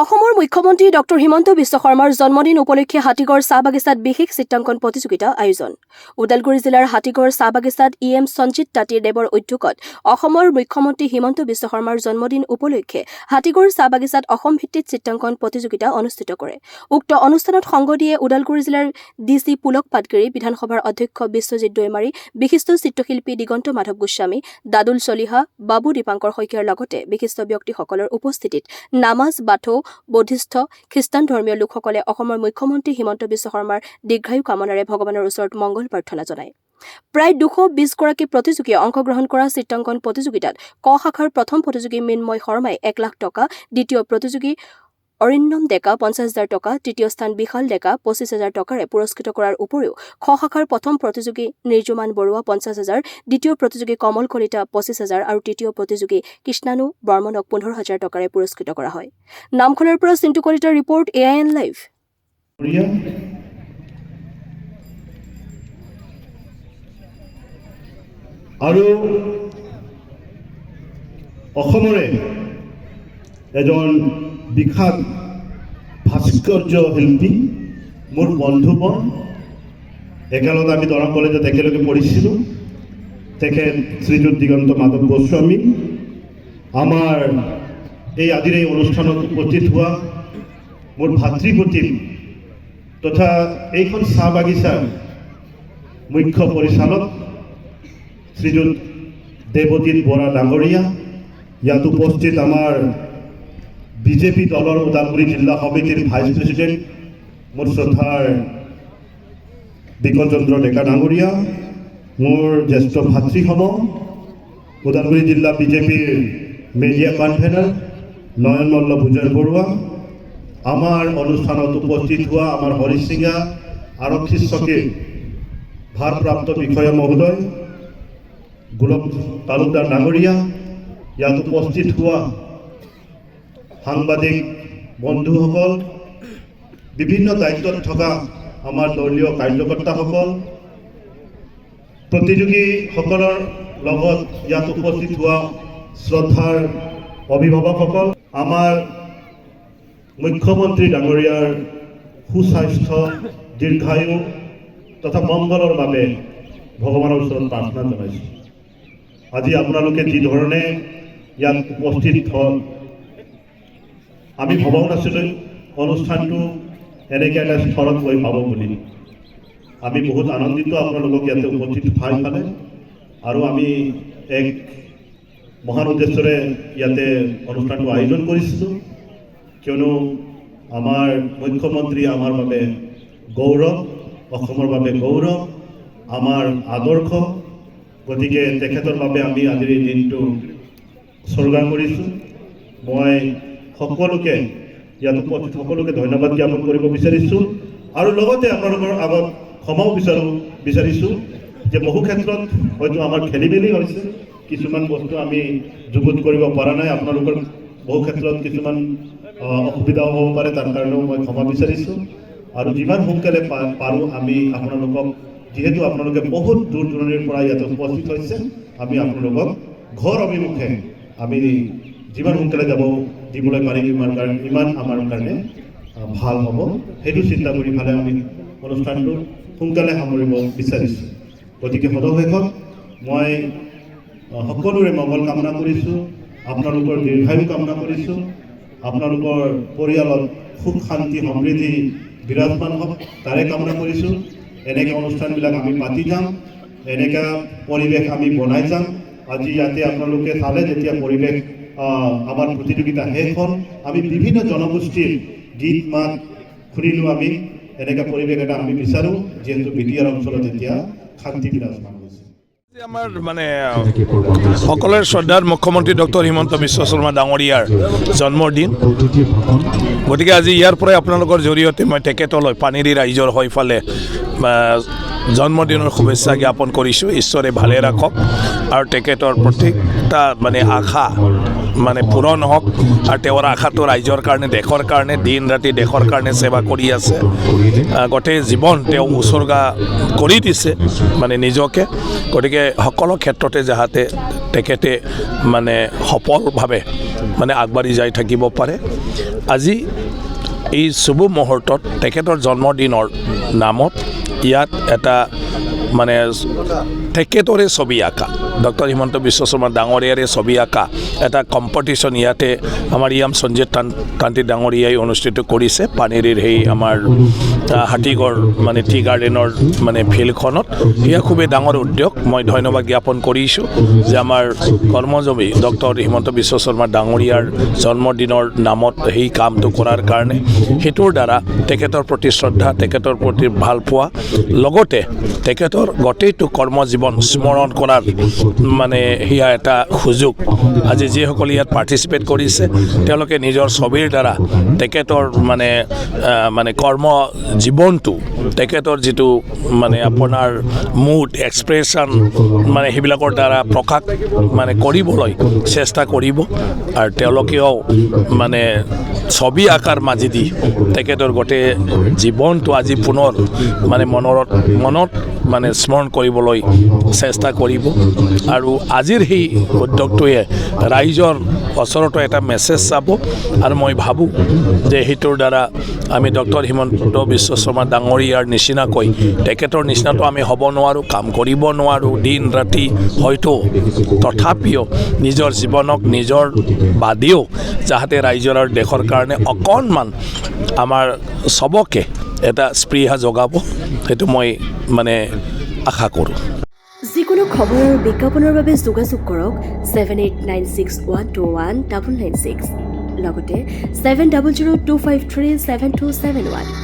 অসমৰ মুখ্যমন্ত্ৰী ডক্টৰ হিমন্ত বিশ্ব শৰ্মাৰ জন্মদিন উপলক্ষে হাতীগড় চাহ বাগিচাত বিশেষ চিত্ৰাংকন প্ৰতিযোগিতা আয়োজন। ওদালগুৰি জিলাৰ হাতীগড় চাহ বাগিচাত এম সঞ্জিত তাঁতী দেৱৰ উদ্যোগত অসমৰ মুখ্যমন্ত্ৰী হিমন্ত বিশ্ব শৰ্মাৰ জন্মদিন উপলক্ষে হাতীগড় চাহ বাগিচাত অসম ভিত্তিক চিত্ৰাংকন প্ৰতিযোগিতা অনুষ্ঠিত কৰে। উক্ত অনুষ্ঠানত সংগ দিয়ে ওদালগুৰি জিলাৰ DC পুলক পাটগিৰি, বিধানসভাৰ অধ্যক্ষ বিশ্বজিৎ দৈমাৰী, বিশিষ্ট চিত্ৰশিল্পী দিগন্ত মাধৱ গোস্বামী, দাদুল চলিহা, বাবু দীপাংকৰ শইকীয়াৰ লগতে বিশিষ্ট ব্যক্তিসকলৰ উপস্থিতিত নামাজ, বাথৌ, বৌদ্ধিষ্ট, খ্ৰীষ্টান ধৰ্মীয় লোকসকলে অসমৰ মুখ্যমন্ত্ৰী হিমন্ত বিশ্ব শৰ্মাৰ দীৰ্ঘায়ু কামনাৰে ভগৱানৰ ওচৰত মংগল প্ৰাৰ্থনা জনায়। প্ৰায় 220 গৰাকী প্ৰতিযোগীয়ে অংশগ্ৰহণ কৰা চিত্ৰাংকন প্ৰতিযোগিতাত ক শাখাৰ প্ৰথম প্ৰতিযোগী মৃন্ময় শৰ্মাই 1 লাখ টকা, দ্বিতীয় প্ৰতিযোগী অৰিন্দম ডেকা 50,000 টকা, তৃতীয় স্থান বিশাল ডেকা 25,000 টকাৰে পুৰস্কৃত কৰাৰ উপৰিও খ শাখাৰ প্ৰথম প্ৰতিযোগী নিৰ্জুমান বৰুৱা 50,000, দ্বিতীয় প্ৰতিযোগী কমল কলিতা 25,000 আৰু তৃতীয় প্ৰতিযোগী কৃষ্ণানু বৰ্মনক 15,000 টকাৰে পুৰস্কৃত কৰা হয়। নামখলৰ পৰা চিন্তু কলিতাৰ ৰিপৰ্ট AIN লাইভ। আৰু অসমৰে এজন বিখ্যাত ভাস্কৰ্য শিল্পী, মোৰ বন্ধুবন, একেলগে আমি দৰং কলেজত একেলগে পঢ়িছিলোঁ। তেখেত শ্ৰীযুত দিগন্ত মাধৱ গোস্বামী আমাৰ এই আজিৰ এই অনুষ্ঠানত উপস্থিত হোৱা মোৰ ভাতৃপ্ৰতিম তথা এইখন চাহ বাগিচাৰ মুখ্য পৰিচালক শ্ৰীযুত দেৱজিৎ বৰা ডাঙৰীয়া, ইয়াত উপস্থিত আমাৰ বিজেপি দলৰ ওদালগুৰি জিলা সমিতিৰ ভাইচ প্ৰেছিডেণ্ট মোৰ শ্ৰদ্ধাৰ বিকল চন্দ্ৰ ডেকা ডাঙৰীয়া, মোৰ জ্যেষ্ঠ ভাতৃসমূহ, ওদালগুৰি জিলা বিজেপিৰ মেডিয়া কনভেনাৰ নয়ন মল্ল ভূজল বৰুৱা, আমাৰ অনুষ্ঠানত উপস্থিত হোৱা আমাৰ হৰিচিঙা আৰক্ষী চকীৰ ভাৰপ্ৰাপ্ত বিষয়া মহোদয় গোলক তালুকদাৰ ডাঙৰীয়া, ইয়াত উপস্থিত হোৱা সাংবাদিক বন্ধুসকল, বিভিন্ন দায়িত্বত থকা আমাৰ দলীয় কাৰ্যকৰ্তাসকল, প্ৰতিযোগীসকলৰ লগত ইয়াত উপস্থিত হোৱা শ্ৰদ্ধাৰ অভিভাৱকসকল, আমাৰ মুখ্যমন্ত্ৰী ডাঙৰীয়াৰ সুস্বাস্থ্য, দীৰ্ঘায়ু তথা মংগলৰ বাবে ভগৱানৰ ওচৰত প্ৰাৰ্থনা জনাইছোঁ। আজি আপোনালোকে যি ধৰণে ইয়াত উপস্থিত হ'ল, আমি ভবাও নাছিলোঁ অনুষ্ঠানটো এনেকৈ এটা স্থলত গৈ পাব বুলি। আমি বহুত আনন্দিত আপোনালোকক ইয়াতে উপস্থিত পাই পালে, আৰু আমি এক মহান উদ্দেশ্যৰে ইয়াতে অনুষ্ঠানটো আয়োজন কৰিছিলোঁ, কিয়নো আমাৰ মুখ্যমন্ত্ৰী আমাৰ বাবে গৌৰৱ, অসমৰ বাবে গৌৰৱ, আমাৰ আদৰ্শ। গতিকে তেখেতৰ বাবে আমি আজিৰ এই দিনটো উৎসৰ্গা কৰিছোঁ। মই সকলোকে ইয়াত উপস্থিত সকলোকে ধন্যবাদ জ্ঞাপন কৰিব বিচাৰিছোঁ, আৰু লগতে আপোনালোকৰ আগত ক্ষমাও বিচাৰিছোঁ যে বহু ক্ষেত্ৰত হয়তো আমাৰ খেলি মেলি হৈছে, কিছুমান বস্তু আমি যুগুত কৰিব পৰা নাই, আপোনালোকৰ বহু ক্ষেত্ৰত কিছুমান অসুবিধাও হ'ব পাৰে, তাৰ কাৰণেও মই ক্ষমা বিচাৰিছোঁ। আৰু যিমান সোনকালে পাৰোঁ আমি আপোনালোকক, যিহেতু আপোনালোকে বহুত দূৰ দূৰণিৰ পৰা ইয়াতে উপস্থিত হৈছে, আমি আপোনালোকক ঘৰ অভিমুখে আমি যিমান সোনকালে দিবলৈ পাৰিম ইমান আমাৰ কাৰণে ভাল হ'ব, সেইটো চিন্তা কৰি ফালে আমি অনুষ্ঠানটো সোনকালে সামৰিব বিচাৰিছোঁ। গতিকে সদশেষত মই সকলোৰে মংগল কামনা কৰিছোঁ, আপোনালোকৰ দীৰ্ঘায়ু কামনা কৰিছোঁ, আপোনালোকৰ পৰিয়ালত সুখ শান্তি সমৃদ্ধি বিৰাজমান হওক তাৰে কামনা কৰিছোঁ। এনেকৈ অনুষ্ঠানবিলাক আমি পাতি যাম, এনেকুৱা পৰিৱেশ আমি বনাই যাম। আজি ইয়াতে আপোনালোকে চালে যেতিয়া পৰিৱেশ আমাৰ প্ৰতিযোগিতা শেষ হ'ল, আমি বিভিন্ন জনগোষ্ঠীৰ গীত মাত শুনিলোঁ। আমি এনেকুৱা পৰিৱেশ এটা আমি বিচাৰোঁ, যিহেতু বিটিআৰ অঞ্চলত এতিয়া শান্তি বিৰাজমান হৈছে। আমাৰ মানে সকলোৰে শ্ৰদ্ধাৰ মুখ্যমন্ত্ৰী ডক্টৰ হিমন্ত বিশ্ব শৰ্মা ডাঙৰীয়াৰ জন্মদিন, গতিকে আজি ইয়াৰ পৰাই আপোনালোকৰ জৰিয়তে মই তেখেতলৈ পানেৰী ৰাইজৰ হৈফালে জন্মদিনৰ শুভেচ্ছা জ্ঞাপন কৰিছোঁ। ঈশ্বৰে ভালে ৰাখক আৰু তেখেতৰ প্ৰত্যেকটা মানে আশা মানে পূৰণ হওক আৰু তেওঁৰ আশাটো ৰাইজৰ কাৰণে দেশৰ কাৰণে দিন ৰাতি দেশৰ কাৰণে সেৱা কৰি আছে। গোটেই জীৱন তেওঁ উচৰ্গা কৰি দিছে মানে নিজকে। গতিকে সকলো ক্ষেত্ৰতে যাতে তেখেতে মানে সফলভাৱে মানে আগবাঢ়ি যাই থাকিব পাৰে। আজি এই শুভ মুহূৰ্তত তেখেতৰ জন্মদিনৰ নামত ইয়াত এটা মানে তেখেতৰে ছবি আঁকা ডক্টৰ হিমন্ত বিশ্ব শৰ্মা ডাঙৰীয়াৰে ছবি আঁকা এটা কম্পিটিশ্যন ইয়াতে আমাৰ সঞ্জিত তান্তি ডাঙৰীয়াই অনুষ্ঠিত কৰিছে পানেৰীৰ সেই আমাৰ হাতীগড় মানে টি গাৰ্ডেনৰ মানে ফিল্ডখনত। এয়া খুবেই ডাঙৰ উদ্যোগ। মই ধন্যবাদ জ্ঞাপন কৰিছোঁ যে আমাৰ কৰ্মজীৱী ডক্টৰ হিমন্ত বিশ্ব শৰ্মা ডাঙৰীয়াৰ জন্মদিনৰ নামত সেই কামটো কৰাৰ কাৰণে। সেইটোৰ দ্বাৰা তেখেতৰ প্ৰতি শ্ৰদ্ধা, তেখেতৰ প্ৰতি ভাল পোৱা, লগতে তেখেতৰ গোটেইটো কৰ্মজীৱন স্মৰণ কৰাৰ মানে সেয়া এটা সুযোগ। আজি যিসকলে ইয়াত পাৰ্টিচিপেট কৰিছে তেওঁলোকে নিজৰ ছবিৰ দ্বাৰা তেখেতৰ মানে মানে কৰ্ম জীৱনটো, তেখেতৰ যিটো মানে আপোনাৰ মুড এক্সপ্ৰেশ্যন মানে সেইবিলাকৰ দ্বাৰা প্ৰকাশ মানে কৰিবলৈ চেষ্টা কৰিব। আৰু তেওঁলোকেও মানে ছবি আঁকাৰ মাজেদি তেখেতৰ গোটেই জীৱনটো আজি পুনৰ মানে মনত মানে স্মৰণ কৰিবলৈ চেষ্টা কৰিব। আৰু আজিৰ সেই উদ্যোগটোৱে ৰাইজৰ ওচৰতো এটা মেছেজ চাব। আৰু মই ভাবোঁ যে সেইটোৰ দ্বাৰা আমি ডক্টৰ হিমন্ত বিশ্ব শৰ্মা ডাঙৰীয়াৰ নিচিনাকৈ তেখেতৰ নিচিনাটো আমি হ'ব নোৱাৰোঁ, কাম কৰিব নোৱাৰোঁ দিন ৰাতি হয়তো, তথাপিও নিজৰ জীৱনক নিজৰ বাদেও যাতে ৰাইজৰ আৰু দেশৰ কাৰণে অকণমান আমাৰ চবকে এটা স্পৃহা জগাব, সেইটো মই মানে আশা কৰোঁ। যিকোনো খবৰ আৰু বিজ্ঞাপনৰ বাবে যোগাযোগ কৰক 7896121996 লগতে 7002537271।